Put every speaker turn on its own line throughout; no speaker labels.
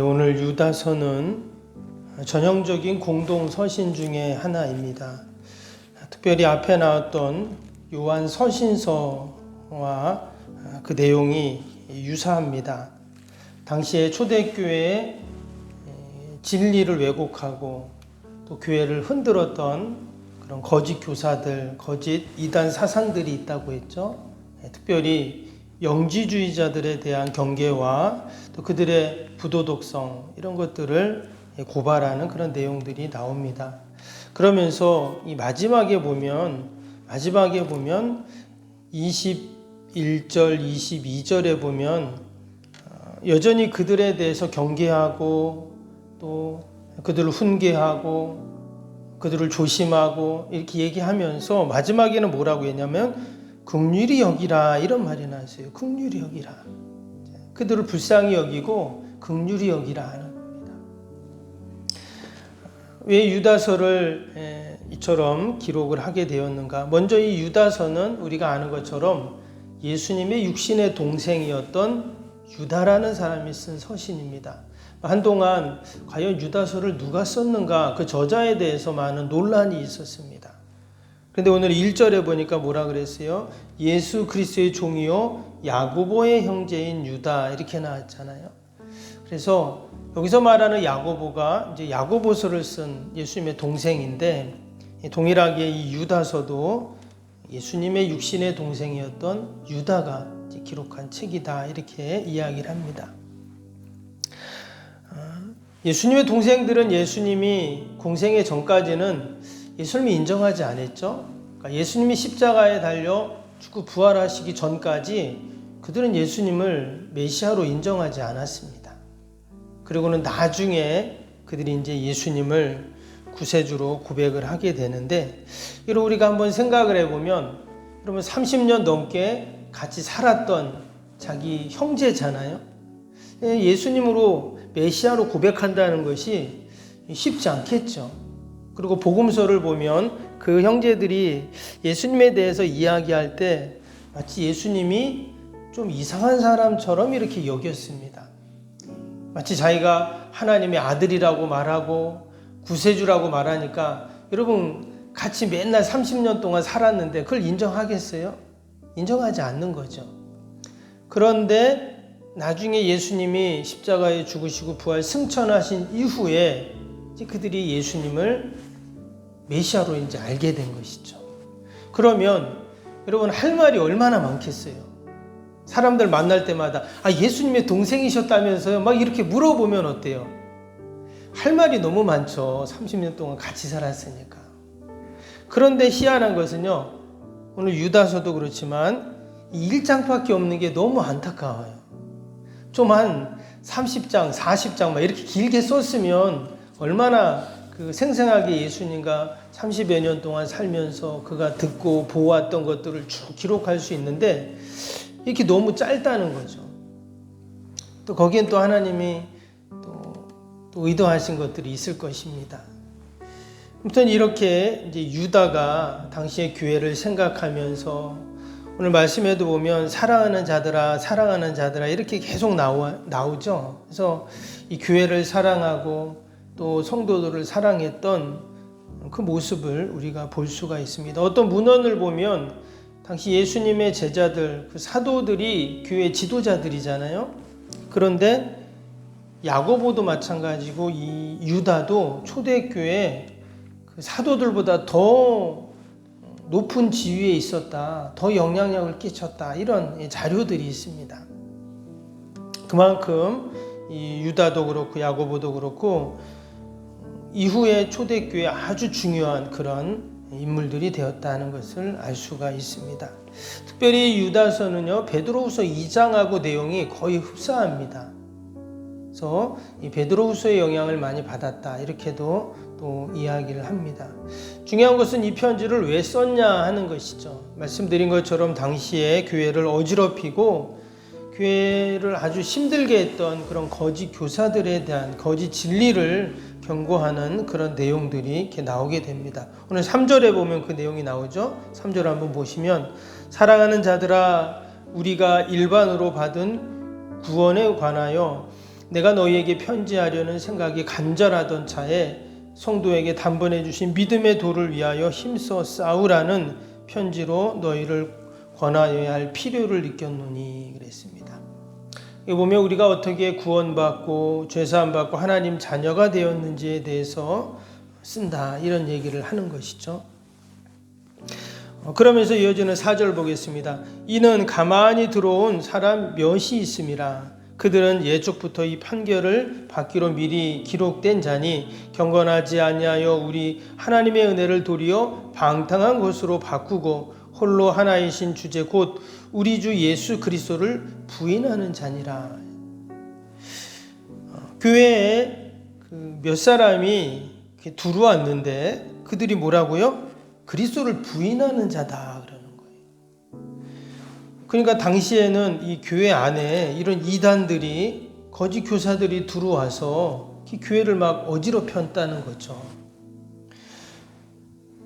오늘 유다서는 전형적인 공동 서신 중에 하나입니다. 특별히 앞에 나왔던 요한 서신서와 그 내용이 유사합니다. 당시에 초대교회의 진리를 왜곡하고 또 교회를 흔들었던 그런 거짓 교사들, 거짓 이단 사상들이 있다고 했죠. 특별히 영지주의자들에 대한 경계와 또 그들의 부도덕성 이런 것들을 고발하는 그런 내용들이 나옵니다. 그러면서 이 마지막에 보면 21절, 22절에 보면 여전히 그들에 대해서 경계하고 또 그들을 훈계하고 그들을 조심하고 이렇게 얘기하면서 마지막에는 뭐라고 했냐면 긍휼히 여기라 이런 말이 나왔어요. 긍휼히 여기라. 그들을 불쌍히 여기고 긍휼히 여기라 하는 겁니다. 왜 유다서를 이처럼 기록을 하게 되었는가? 먼저 이 유다서는 우리가 아는 것처럼 예수님의 육신의 동생이었던 유다라는 사람이 쓴 서신입니다. 한동안 과연 유다서를 누가 썼는가 그 저자에 대해서 많은 논란이 있었습니다. 그런데 오늘 1절에 보니까 뭐라 그랬어요? 예수 그리스도의 종이요 야고보의 형제인 유다 이렇게 나왔잖아요. 그래서 여기서 말하는 야고보가 이제 야고보서를 쓴 예수님의 동생인데 동일하게 이 유다서도 예수님의 육신의 동생이었던 유다가 기록한 책이다 이렇게 이야기를 합니다. 예수님의 예수님이 공생의 전까지는 예수님이 인정하지 않았죠. 그러니까 예수님이 십자가에 달려 죽고 부활하시기 전까지 그들은 예수님을 메시아로 인정하지 않았습니다. 그리고는 나중에 그들이 이제 예수님을 구세주로 고백을 하게 되는데, 이걸 우리가 한번 생각을 해보면, 여러분 30년 넘게 같이 살았던 자기 형제잖아요. 예수님으로 메시아로 고백한다는 것이 쉽지 않겠죠. 그리고 복음서를 보면 그 형제들이 예수님에 대해서 이야기할 때 마치 예수님이 좀 이상한 사람처럼 이렇게 여겼습니다. 마치 자기가 하나님의 아들이라고 말하고 구세주라고 말하니까 여러분 같이 맨날 30년 동안 살았는데 그걸 인정하겠어요? 인정하지 않는 거죠. 그런데 나중에 예수님이 십자가에 죽으시고 부활 승천하신 이후에 이제 그들이 예수님을 메시아로 이제 알게 된 것이죠. 그러면 여러분 할 말이 얼마나 많겠어요. 사람들 만날 때마다 예수님의 동생이셨다면서요? 막 이렇게 물어보면 어때요? 할 말이 너무 많죠. 30년 동안 같이 살았으니까. 그런데 희한한 것은요. 오늘 유다서도 그렇지만 이 1장밖에 없는 게 너무 안타까워요. 좀 한 30장, 40장 막 이렇게 길게 썼으면 얼마나 생생하게 예수님과 30여 년 동안 살면서 그가 듣고 보았던 것들을 쭉 기록할 수 있는데 이렇게 너무 짧다는 거죠. 또 거기엔 또 하나님이 또 의도하신 것들이 있을 것입니다. 아무튼 이렇게 이제 유다가 당시의 교회를 생각하면서 오늘 말씀에도 보면 사랑하는 자들아 이렇게 계속 나오죠. 그래서 이 교회를 사랑하고 또 성도들을 사랑했던 그 모습을 우리가 볼 수가 있습니다. 어떤 문헌을 보면 당시 예수님의 제자들, 그 사도들이 교회 지도자들이잖아요. 그런데 야고보도 마찬가지고 이 유다도 초대교회 그 사도들보다 더 높은 지위에 있었다, 더 영향력을 끼쳤다 이런 자료들이 있습니다. 그만큼 이 유다도 그렇고 야고보도 그렇고 이후에 초대교회에 아주 중요한 그런 인물들이 되었다는 것을 알 수가 있습니다. 특별히 유다서는요, 베드로후서 2장하고 내용이 거의 흡사합니다. 그래서 이 베드로후서의 영향을 많이 받았다 이렇게도 또 이야기를 합니다. 중요한 것은 이 편지를 왜 썼냐 하는 것이죠. 말씀드린 것처럼 당시에 교회를 어지럽히고 교회를 아주 힘들게 했던 그런 거짓 교사들에 대한 거짓 진리를 경고하는 그런 내용들이 이렇게 나오게 됩니다. 오늘 3절에 보면 그 내용이 나오죠. 3절 한번 보시면 사랑하는 자들아 우리가 일반으로 받은 구원에 관하여 내가 너희에게 편지하려는 생각이 간절하던 차에 성도에게 단번해 주신 믿음의 도를 위하여 힘써 싸우라는 편지로 너희를 권하여야 할 필요를 느꼈노니 그랬습니다. 이 보면 우리가 어떻게 구원받고 죄사함받고 하나님 자녀가 되었는지에 대해서 쓴다 이런 얘기를 하는 것이죠. 그러면서 이어지는 4절 보겠습니다. 이는 가만히 들어온 사람 몇이 있음이라. 그들은 예적부터 이 판결을 받기로 미리 기록된 자니 경건하지 아니하여 우리 하나님의 은혜를 도리어 방탕한 것으로 바꾸고 홀로 하나이신 주제 곧 우리 주 예수 그리스도를 부인하는 자니라. 교회에 몇 사람이 들어왔는데 그들이 뭐라고요? 그리스도를 부인하는 자다 그러는 거예요. 그러니까 당시에는 이 교회 안에 이런 이단들이 거짓 교사들이 들어와서 이 교회를 막 어지럽혔다는 거죠.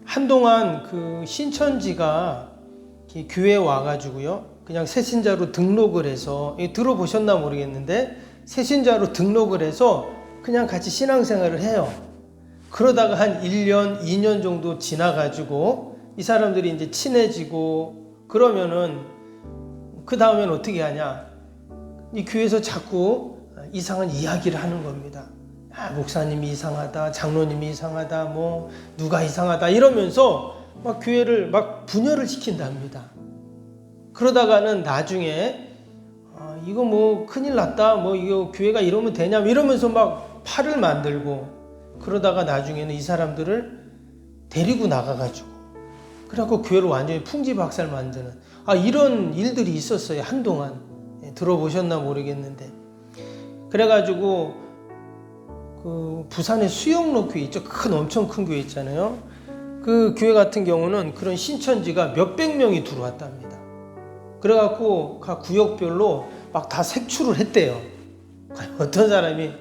한동안 그 신천지가 교회에 와가지고요, 그냥 새신자로 등록을 해서, 들어보셨나 모르겠는데, 새신자로 등록을 해서 그냥 같이 신앙생활을 해요. 그러다가 한 1년, 2년 정도 지나가지고 이 사람들이 이제 친해지고 그러면은 그 다음엔 어떻게 하냐? 이 교회에서 자꾸 이상한 이야기를 하는 겁니다. 목사님이 이상하다, 장로님이 이상하다, 뭐 누가 이상하다 이러면서 막 교회를 막 분열을 시킨답니다. 그러다가는 나중에 이거 뭐 큰일 났다, 뭐 이거 교회가 이러면 되냐 이러면서 막 팔을 만들고 그러다가 나중에는 이 사람들을 데리고 나가가지고 그래갖고 교회를 완전히 풍지박살 만드는 이런 일들이 있었어요. 한동안 들어보셨나 모르겠는데 그래가지고 그 부산에 수영로 교회 있죠. 엄청 큰 교회 있잖아요. 그 교회 같은 경우는 그런 신천지가 몇백 명이 들어왔답니다. 그래갖고 각 구역별로 막 다 색출을 했대요. 어떤 사람이.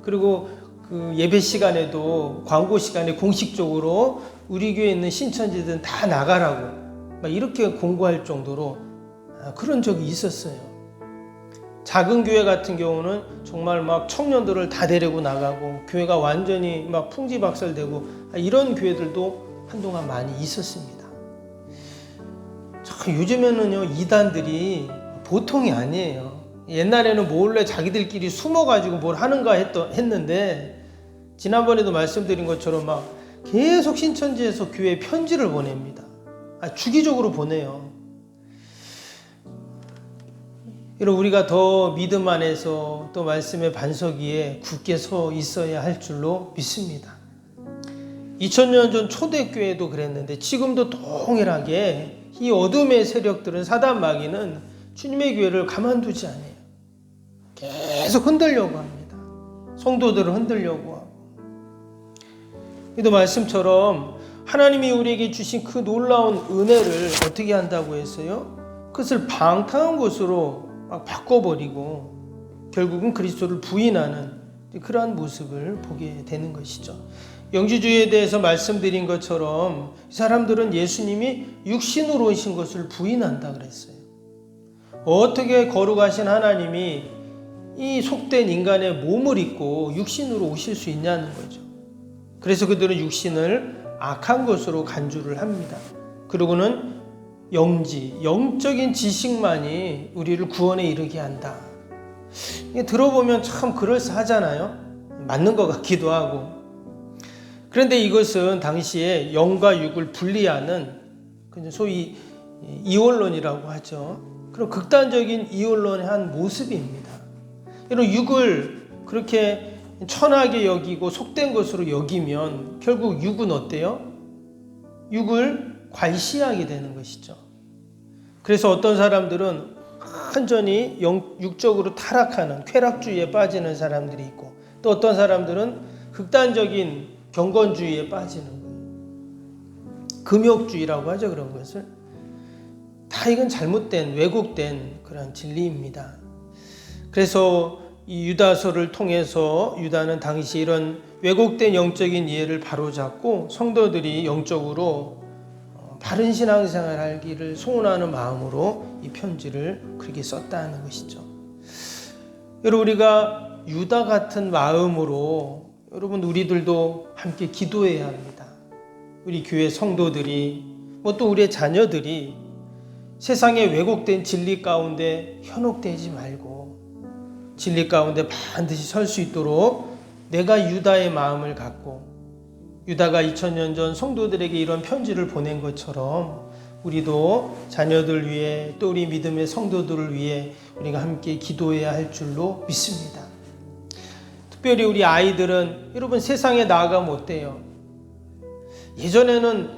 그리고 그 예배 시간에도 광고 시간에 공식적으로 우리 교회에 있는 신천지들은 다 나가라고 막 이렇게 공고할 정도로 그런 적이 있었어요. 작은 교회 같은 경우는 정말 막 청년들을 다 데리고 나가고 교회가 완전히 막 풍지박살되고 이런 교회들도 한동안 많이 있었습니다. 참 요즘에는요 이단들이 보통이 아니에요. 옛날에는 몰래 자기들끼리 숨어가지고 뭘 하는가 했는데 지난번에도 말씀드린 것처럼 막 계속 신천지에서 교회에 편지를 보냅니다. 주기적으로 보내요. 여러분 우리가 더 믿음 안에서 또 말씀의 반석 위에 굳게 서 있어야 할 줄로 믿습니다. 2000년 전 초대교회도 그랬는데 지금도 동일하게 이 어둠의 세력들은 사단 마귀는 주님의 교회를 가만두지 않아요. 계속 흔들려고 합니다. 성도들을 흔들려고 하고. 이 말씀처럼 하나님이 우리에게 주신 그 놀라운 은혜를 어떻게 한다고 했어요? 그것을 방탕한 것으로 막 바꿔버리고 결국은 그리스도를 부인하는 그러한 모습을 보게 되는 것이죠. 영지주의에 대해서 말씀드린 것처럼 이 사람들은 예수님이 육신으로 오신 것을 부인한다 그랬어요. 어떻게 거룩하신 하나님이 이 속된 인간의 몸을 입고 육신으로 오실 수 있냐는 거죠. 그래서 그들은 육신을 악한 것으로 간주를 합니다. 그리고는 영적인 지식만이 우리를 구원에 이르게 한다. 이게 들어보면 참 그럴싸하잖아요. 맞는 것 같기도 하고. 그런데 이것은 당시에 영과 육을 분리하는 소위 이원론이라고 하죠. 그런 극단적인 이원론의 한 모습입니다. 이런 육을 그렇게 천하게 여기고 속된 것으로 여기면 결국 육은 어때요? 육을 괄시하게 되는 것이죠. 그래서 어떤 사람들은 완전히 육적으로 타락하는 쾌락주의에 빠지는 사람들이 있고 또 어떤 사람들은 극단적인 경건주의에 빠지는 거예요. 금욕주의라고 하죠. 그런 것을. 다 이건 잘못된 왜곡된 그런 진리입니다. 그래서 이 유다서를 통해서 유다는 당시 이런 왜곡된 영적인 이해를 바로잡고 성도들이 영적으로 바른 신앙생활 하기를 소원하는 마음으로 이 편지를 그렇게 썼다는 것이죠. 여러분 우리가 유다 같은 마음으로 여러분 우리들도 함께 기도해야 합니다. 우리 교회 성도들이 또 우리의 자녀들이 세상의 왜곡된 진리 가운데 현혹되지 말고 진리 가운데 반드시 설 수 있도록 내가 유다의 마음을 갖고 유다가 2000년 전 성도들에게 이런 편지를 보낸 것처럼 우리도 자녀들 위해 또 우리 믿음의 성도들을 위해 우리가 함께 기도해야 할 줄로 믿습니다. 특별히 우리 아이들은 여러분 세상에 나아가면 어때요? 예전에는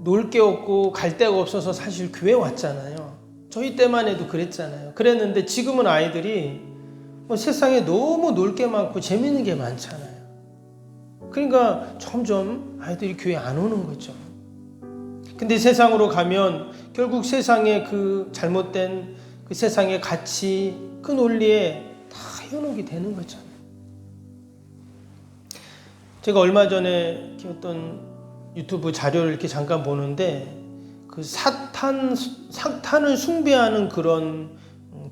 놀 게 없고 갈 데가 없어서 사실 교회 왔잖아요. 저희 때만 해도 그랬잖아요. 그랬는데 지금은 아이들이 세상에 너무 놀 게 많고 재밌는 게 많잖아요. 그러니까 점점 아이들이 교회 안 오는 거죠. 근데 세상으로 가면 결국 세상의 그 잘못된 그 세상의 가치, 그 논리에 다 현혹이 되는 거잖아요. 제가 얼마 전에 어떤 유튜브 자료를 이렇게 잠깐 보는데 그 사탄을 숭배하는 그런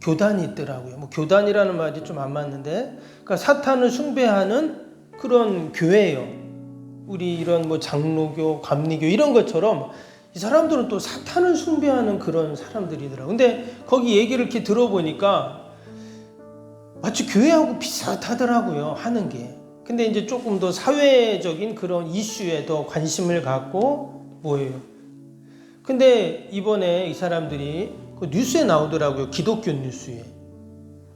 교단이 있더라고요. 교단이라는 말이 좀 안 맞는데, 그러니까 사탄을 숭배하는 그런 교회예요. 우리 이런 장로교, 감리교 이런 것처럼 이 사람들은 또 사탄을 숭배하는 그런 사람들이더라고요. 근데 거기 얘기를 이렇게 들어보니까 마치 교회하고 비슷하더라고요, 하는 게. 근데 이제 조금 더 사회적인 그런 이슈에 더 관심을 갖고 뭐예요. 근데 이번에 이 사람들이 그 뉴스에 나오더라고요. 기독교 뉴스에.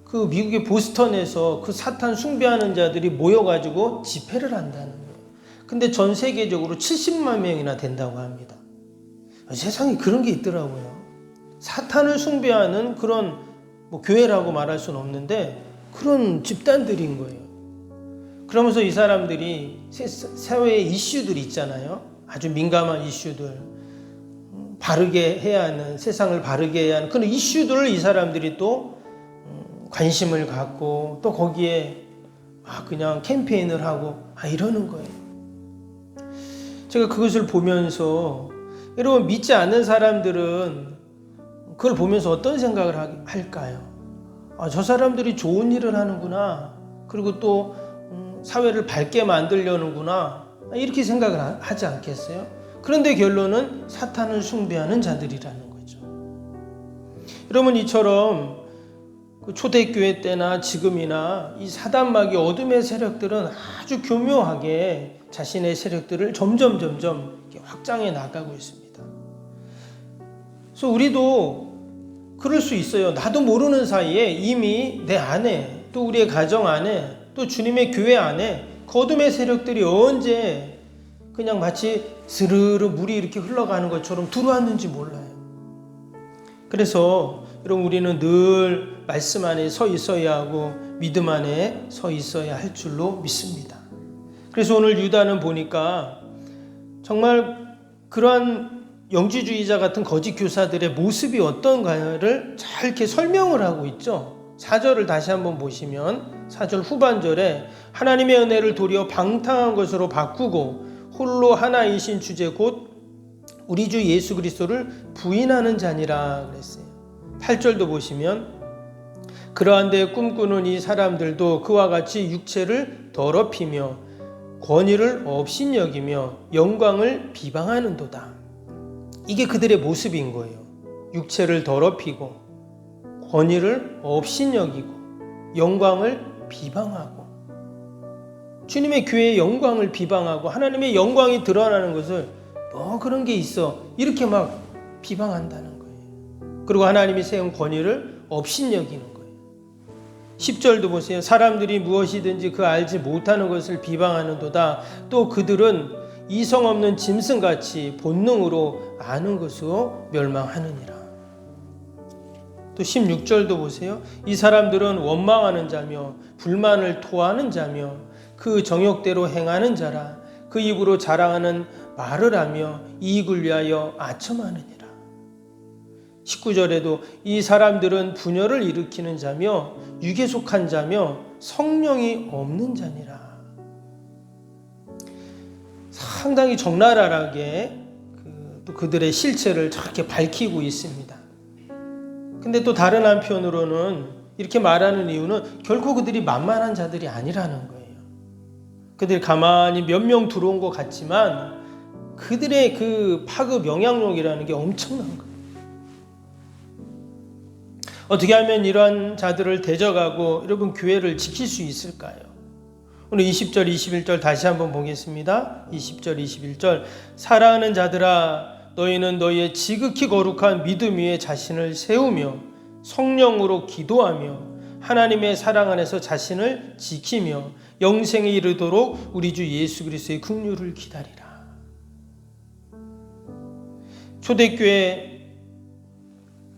그 미국의 보스턴에서 그 사탄 숭배하는 자들이 모여가지고 집회를 한다는 거예요. 근데 전 세계적으로 70만 명이나 된다고 합니다. 세상에 그런 게 있더라고요. 사탄을 숭배하는 그런 교회라고 말할 수는 없는데 그런 집단들인 거예요. 그러면서 이 사람들이 사회의 이슈들 있잖아요. 아주 민감한 이슈들, 바르게 해야 하는, 세상을 바르게 해야 하는 그런 이슈들을 이 사람들이 또 관심을 갖고 또 거기에 그냥 캠페인을 하고 이러는 거예요. 제가 그것을 보면서 여러분 믿지 않는 사람들은 그걸 보면서 어떤 생각을 할까요? 저 사람들이 좋은 일을 하는구나. 그리고 또 사회를 밝게 만들려는구나. 이렇게 생각을 하지 않겠어요? 그런데 결론은 사탄을 숭배하는 자들이라는 거죠. 여러분 이처럼 초대교회 때나 지금이나 이 사단마귀 어둠의 세력들은 아주 교묘하게 자신의 세력들을 점점 확장해 나가고 있습니다. 그래서 우리도 그럴 수 있어요. 나도 모르는 사이에 이미 내 안에 또 우리의 가정 안에 또 주님의 교회 안에 어둠의 세력들이 언제 그냥 마치 스르르 물이 이렇게 흘러가는 것처럼 들어왔는지 몰라요. 그래서 여러분 우리는 늘 말씀 안에 서 있어야 하고 믿음 안에 서 있어야 할 줄로 믿습니다. 그래서 오늘 유다는 보니까 정말 그러한 영지주의자 같은 거짓 교사들의 모습이 어떤가를 잘 이렇게 설명을 하고 있죠. 4절을 다시 한번 보시면 4절 후반절에 하나님의 은혜를 도리어 방탕한 것으로 바꾸고 홀로 하나이신 주제 곧 우리 주 예수 그리스도를 부인하는 자니라 그랬어요. 8절도 보시면 그러한 데 꿈꾸는 이 사람들도 그와 같이 육체를 더럽히며 권위를 업신여기며 영광을 비방하는도다. 이게 그들의 모습인 거예요. 육체를 더럽히고 권위를 업신여기고 영광을 비방하고 주님의 교회의 영광을 비방하고 하나님의 영광이 드러나는 것을 그런 게 있어 이렇게 막 비방한다는 거예요. 그리고 하나님이 세운 권위를 업신여기는 거예요. 10절도 보세요. 사람들이 무엇이든지 그 알지 못하는 것을 비방하는도다. 또 그들은 이성 없는 짐승같이 본능으로 아는 것으로 멸망하느니라. 또 16절도 보세요. 이 사람들은 원망하는 자며 불만을 토하는 자며 그 정욕대로 행하는 자라. 그 입으로 자랑하는 말을 하며 이익을 위하여 아첨하느니라. 19절에도 이 사람들은 분열을 일으키는 자며 육에 속한 자며 성령이 없는 자니라. 상당히 적나라하게 또 그들의 실체를 저렇게 밝히고 있습니다. 근데 또 다른 한편으로는 이렇게 말하는 이유는 결코 그들이 만만한 자들이 아니라는 거예요. 그들이 가만히 몇 명 들어온 것 같지만 그들의 그 파급 영향력이라는 게 엄청난 거예요. 어떻게 하면 이러한 자들을 대적하고 여러분 교회를 지킬 수 있을까요? 오늘 20절 21절 다시 한번 보겠습니다. 20절 21절 사랑하는 자들아 너희는 너희의 지극히 거룩한 믿음 위에 자신을 세우며 성령으로 기도하며 하나님의 사랑 안에서 자신을 지키며 영생에 이르도록 우리 주 예수 그리스도의 긍휼을 기다리라.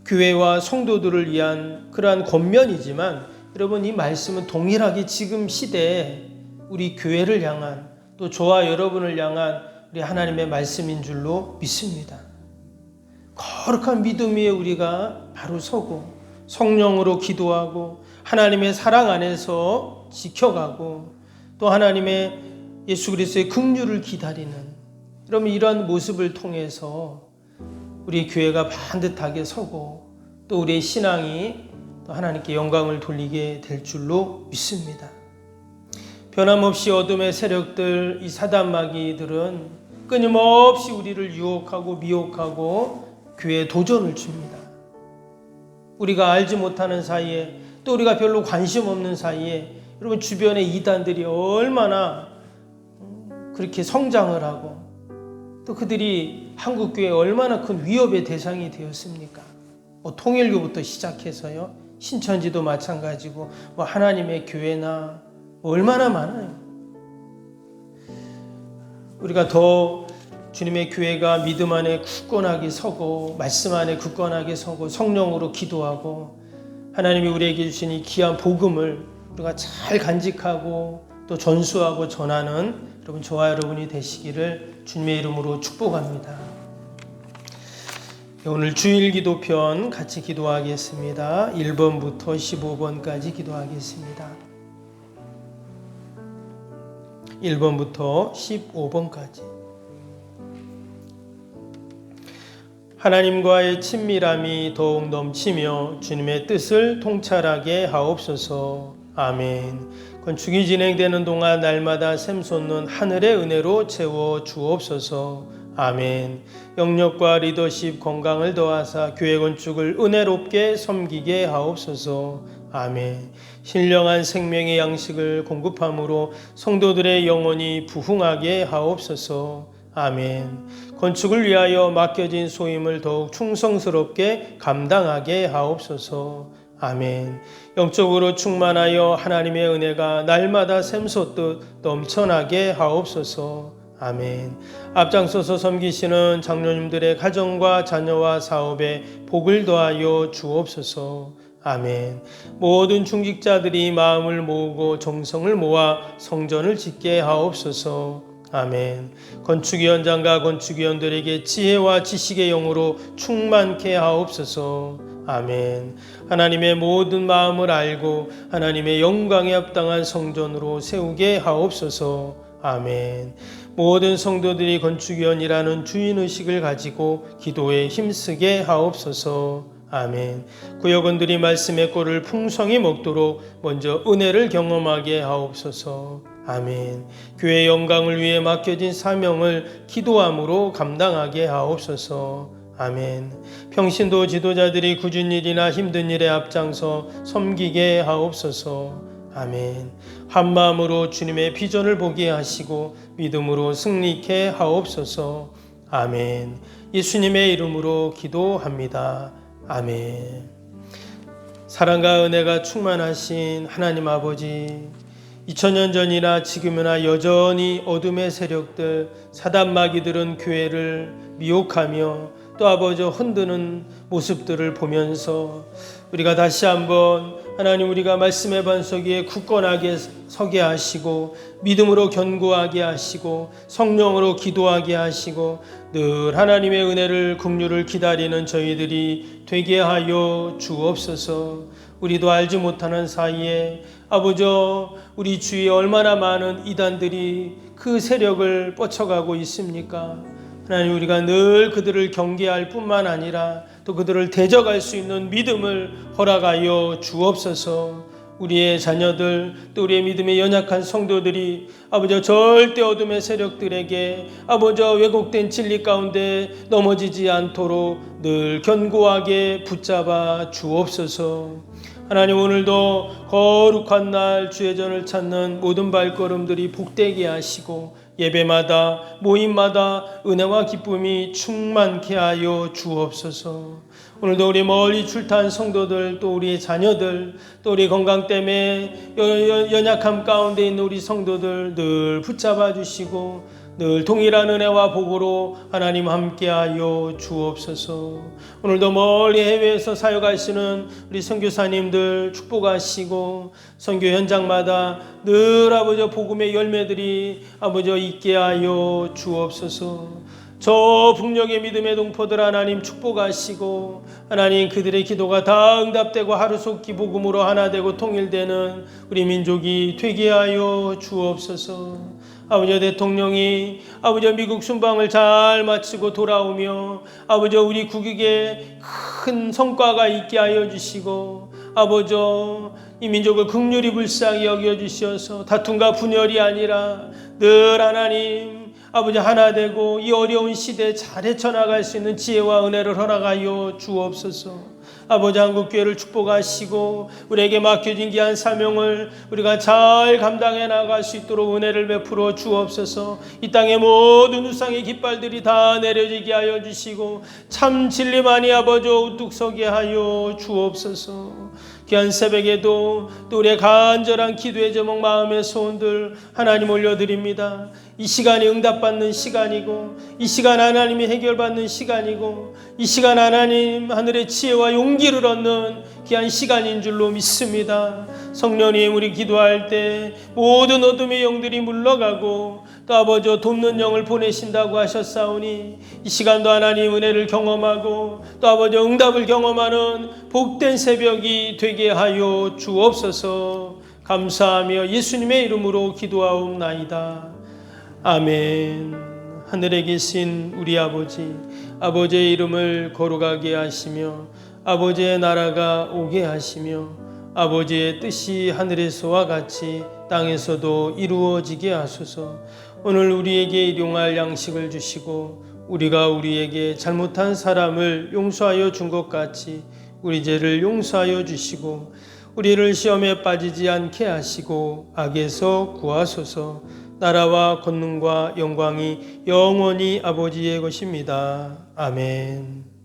교회와 성도들을 위한 그러한 권면이지만 여러분 이 말씀은 동일하게 지금 시대에 우리 교회를 향한 또 저와 여러분을 향한 우리 하나님의 말씀인 줄로 믿습니다. 거룩한 믿음 위에 우리가 바로 서고 성령으로 기도하고 하나님의 사랑 안에서 지켜가고 또 하나님의 예수 그리스도의 긍휼을 기다리는 여러분 이러한 모습을 통해서 우리 교회가 반듯하게 서고 또 우리의 신앙이 또 하나님께 영광을 돌리게 될 줄로 믿습니다. 변함없이 어둠의 세력들, 이 사단마귀들은 끊임없이 우리를 유혹하고 미혹하고 교회에 도전을 줍니다. 우리가 알지 못하는 사이에 또 우리가 별로 관심 없는 사이에 여러분 주변의 이단들이 얼마나 그렇게 성장을 하고 또 그들이 한국교회에 얼마나 큰 위협의 대상이 되었습니까? 통일교부터 시작해서요. 신천지도 마찬가지고 하나님의 교회나 얼마나 많아요. 우리가 더 주님의 교회가 믿음 안에 굳건하게 서고 말씀 안에 굳건하게 서고 성령으로 기도하고 하나님이 우리에게 주신 이 귀한 복음을 우리가 잘 간직하고 또 전수하고 전하는 여러분 저와 여러분이 되시기를 주님의 이름으로 축복합니다. 오늘 주일 기도편 같이 기도하겠습니다. 1번부터 15번까지 기도하겠습니다. 1번부터 15번까지. 하나님과의 친밀함이 더욱 넘치며 주님의 뜻을 통찰하게 하옵소서. 아멘. 건축이 진행되는 동안 날마다 샘솟는 하늘의 은혜로 채워 주옵소서. 아멘. 영역과 리더십 건강을 더하사 교회 건축을 은혜롭게 섬기게 하옵소서. 아멘. 신령한 생명의 양식을 공급함으로 성도들의 영혼이 부흥하게 하옵소서. 아멘. 건축을 위하여 맡겨진 소임을 더욱 충성스럽게 감당하게 하옵소서. 아멘. 영적으로 충만하여 하나님의 은혜가 날마다 샘솟듯 넘쳐나게 하옵소서. 아멘. 앞장서서 섬기시는 장로님들의 가정과 자녀와 사업에 복을 더하여 주옵소서. 아멘. 모든 중직자들이 마음을 모으고 정성을 모아 성전을 짓게 하옵소서. 아멘. 건축위원장과 건축위원들에게 지혜와 지식의 영으로 충만케 하옵소서. 아멘. 하나님의 모든 마음을 알고 하나님의 영광에 합당한 성전으로 세우게 하옵소서. 아멘. 모든 성도들이 건축위원이라는 주인의식을 가지고 기도에 힘쓰게 하옵소서. 아멘. 구역원들이 말씀의 꼴을 풍성히 먹도록 먼저 은혜를 경험하게 하옵소서. 아멘. 교회의 영광을 위해 맡겨진 사명을 기도함으로 감당하게 하옵소서. 아멘. 평신도 지도자들이 굳은 일이나 힘든 일에 앞장서 섬기게 하옵소서. 아멘. 한마음으로 주님의 비전을 보게 하시고 믿음으로 승리케 하옵소서. 아멘. 예수님의 이름으로 기도합니다. 아멘. 사랑과 은혜가 충만하신 하나님 아버지, 2000년 전이나 지금이나 여전히 어둠의 세력들, 사단마귀들은 교회를 미혹하며 또 아버지 흔드는 모습들을 보면서 우리가 다시 한번 하나님 우리가 말씀의 반석 위에 굳건하게 서게 하시고 믿음으로 견고하게 하시고 성령으로 기도하게 하시고 늘 하나님의 은혜를 긍휼을 기다리는 저희들이 되게 하여 주옵소서. 우리도 알지 못하는 사이에 아버지 우리 주위에 얼마나 많은 이단들이 그 세력을 뻗쳐가고 있습니까? 하나님 우리가 늘 그들을 경계할 뿐만 아니라 또 그들을 대적할 수 있는 믿음을 허락하여 주옵소서. 우리의 자녀들 또 우리의 믿음의 연약한 성도들이 아버지 절대 어둠의 세력들에게 아버지 왜곡된 진리 가운데 넘어지지 않도록 늘 견고하게 붙잡아 주옵소서. 하나님, 오늘도 거룩한 날 주의 전을 찾는 모든 발걸음들이 복되게 하시고 예배마다 모임마다 은혜와 기쁨이 충만케 하여 주옵소서. 오늘도 우리 멀리 출타한 성도들 또 우리의 자녀들 또 우리 건강 때문에 연약함 가운데 있는 우리 성도들 늘 붙잡아 주시고 늘 동일한 은혜와 복으로 하나님 함께하여 주옵소서. 오늘도 멀리 해외에서 사역하시는 우리 선교사님들 축복하시고 선교 현장마다 늘 아버지 복음의 열매들이 아버지 있게 하여 주옵소서. 저 북녘의 믿음의 동포들 하나님 축복하시고 하나님 그들의 기도가 다 응답되고 하루속히 복음으로 하나 되고 통일되는 우리 민족이 되게 하여 주옵소서. 아버지 대통령이 아버지 미국 순방을 잘 마치고 돌아오며 아버지 우리 국익에 큰 성과가 있게 하여 주시고 아버지 이 민족을 긍휼히 불쌍히 여겨 주셔서 다툼과 분열이 아니라 늘 하나님 아버지 하나 되고 이 어려운 시대에 잘 헤쳐나갈 수 있는 지혜와 은혜를 허락하여 주옵소서. 아버지 한국교회를 축복하시고 우리에게 맡겨진 귀한 사명을 우리가 잘 감당해 나갈 수 있도록 은혜를 베풀어 주옵소서. 이 땅의 모든 우상의 깃발들이 다 내려지게 하여 주시고 참 진리만이 아버지 우뚝 서게 하여 주옵소서. 귀한 새벽에도 또 우리의 간절한 기도의 제목 마음의 소원들 하나님 올려드립니다. 이 시간이 응답받는 시간이고 이 시간 하나님이 해결받는 시간이고 이 시간 하나님 하늘의 지혜와 용기를 얻는 귀한 시간인 줄로 믿습니다. 성령님 우리 기도할 때 모든 어둠의 영들이 물러가고 또 아버지 돕는 영을 보내신다고 하셨사오니 이 시간도 하나님 은혜를 경험하고 또 아버지 응답을 경험하는 복된 새벽이 되게 하여 주옵소서. 감사하며 예수님의 이름으로 기도하옵나이다. 아멘. 하늘에 계신 우리 아버지, 아버지의 이름을 거룩하게 하시며 아버지의 나라가 오게 하시며 아버지의 뜻이 하늘에서와 같이 땅에서도 이루어지게 하소서. 오늘 우리에게 일용할 양식을 주시고 우리가 우리에게 잘못한 사람을 용서하여 준 것 같이 우리 죄를 용서하여 주시고 우리를 시험에 빠지지 않게 하시고 악에서 구하소서. 나라와 권능과 영광이 영원히 아버지의 것입니다. 아멘.